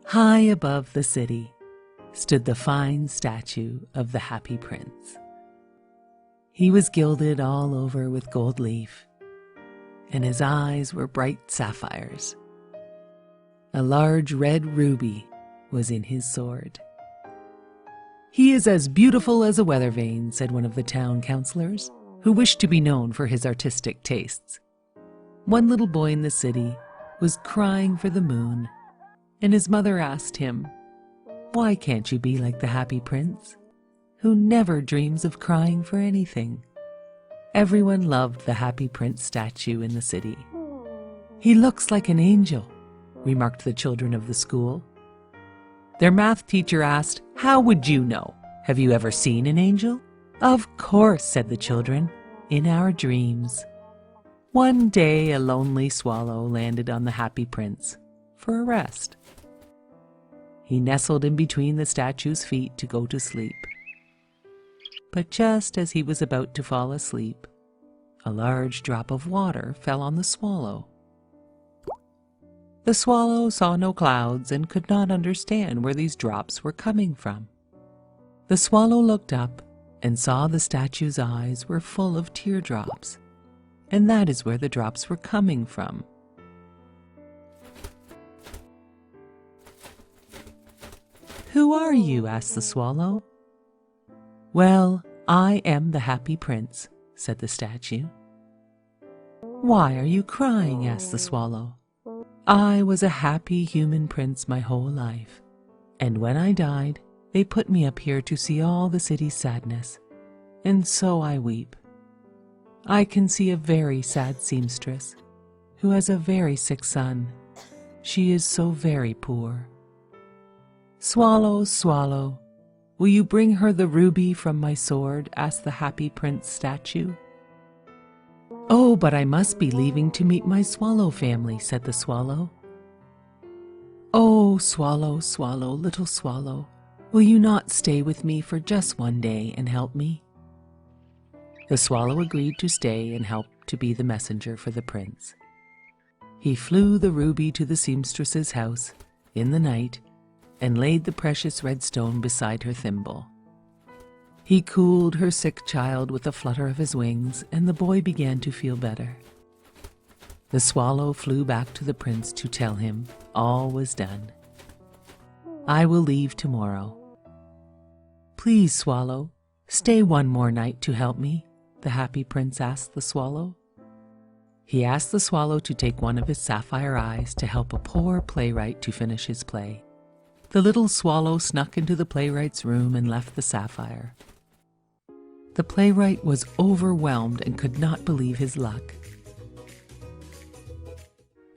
High above the city stood the fine statue of the Happy Prince. He was gilded all over with gold leaf, and his eyes were bright sapphires. A large red ruby was in his sword. "He is as beautiful as a weather vane," said one of the town councillors, who wished to be known for his artistic tastes. One little boy in the city was crying for the moon, and his mother asked him, "Why can't you be like the Happy Prince, who never dreams of crying for anything?" Everyone loved the Happy Prince statue in the city. "He looks like an angel," remarked the children of the school. Their math teacher asked, "How would you know? Have you ever seen an angel?" "Of course," said the children, "in our dreams." One day a lonely swallow landed on the Happy Prince for a rest. He nestled in between the statue's feet to go to sleep. But just as he was about to fall asleep, a large drop of water fell on the swallow. The swallow saw no clouds and could not understand where these drops were coming from. The swallow looked up and saw the statue's eyes were full of teardrops, and that is where the drops were coming from. "Who are you?" asked the swallow. "Well, I am the Happy Prince," said the statue. "Why are you crying?" asked the swallow. "I was a happy human prince my whole life, and when I died, they put me up here to see all the city's sadness, and so I weep. I can see a very sad seamstress who has a very sick son. She is so very poor. Swallow, swallow, will you bring her the ruby from my sword?" asked the Happy Prince statue. "Oh, but I must be leaving to meet my swallow family," said the swallow. "Oh, swallow, swallow, little swallow, will you not stay with me for just one day and help me?" The swallow agreed to stay and help to be the messenger for the prince. He flew the ruby to the seamstress's house in the night and laid the precious red stone beside her thimble. He cooled her sick child with a flutter of his wings, and the boy began to feel better. The swallow flew back to the prince to tell him all was done. "I will leave tomorrow." "Please, swallow, stay one more night to help me," the Happy Prince asked the swallow. He asked the swallow to take one of his sapphire eyes to help a poor playwright to finish his play. The little swallow snuck into the playwright's room and left the sapphire. The playwright was overwhelmed and could not believe his luck.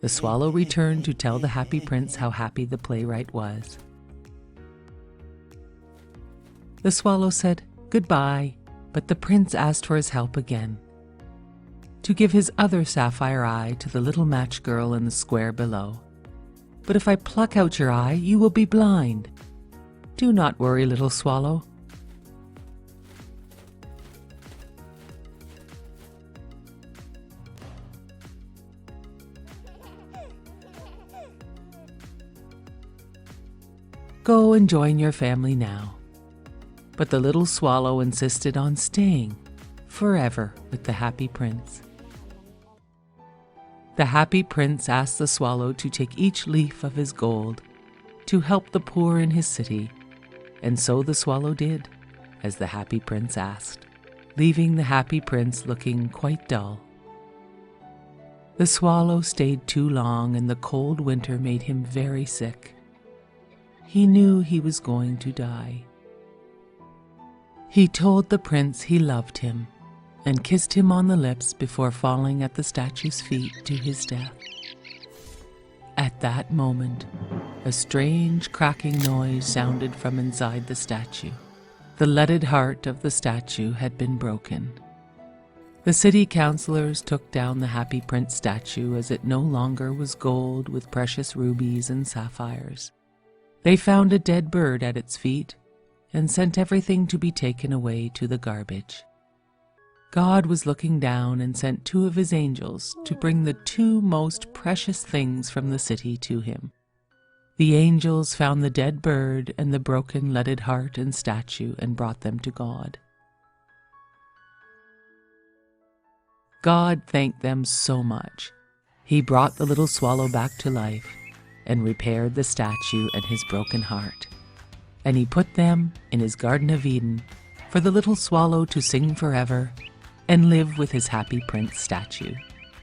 The swallow returned to tell the Happy Prince how happy the playwright was. The swallow said goodbye, but the prince asked for his help again, to give his other sapphire eye to the little match girl in the square below. "But if I pluck out your eye, you will be blind." "Do not worry, little swallow. Go and join your family now." But the little swallow insisted on staying forever with the Happy Prince. The Happy Prince asked the swallow to take each leaf of his gold to help the poor in his city, and so the swallow did, as the Happy Prince asked, leaving the Happy Prince looking quite dull. The swallow stayed too long, and the cold winter made him very sick. He knew he was going to die. He told the prince he loved him and kissed him on the lips before falling at the statue's feet to his death. At that moment, a strange cracking noise sounded from inside the statue. The leaded heart of the statue had been broken. The city councillors took down the Happy Prince statue as it no longer was gold with precious rubies and sapphires. They found a dead bird at its feet and sent everything to be taken away to the garbage. God was looking down and sent 2 of his angels to bring the 2 most precious things from the city to him. The angels found the dead bird and the broken leaded heart and statue and brought them to God. God thanked them so much. He brought the little swallow back to life and repaired the statue and his broken heart. And he put them in his Garden of Eden for the little swallow to sing forever and live with his happy prince statue.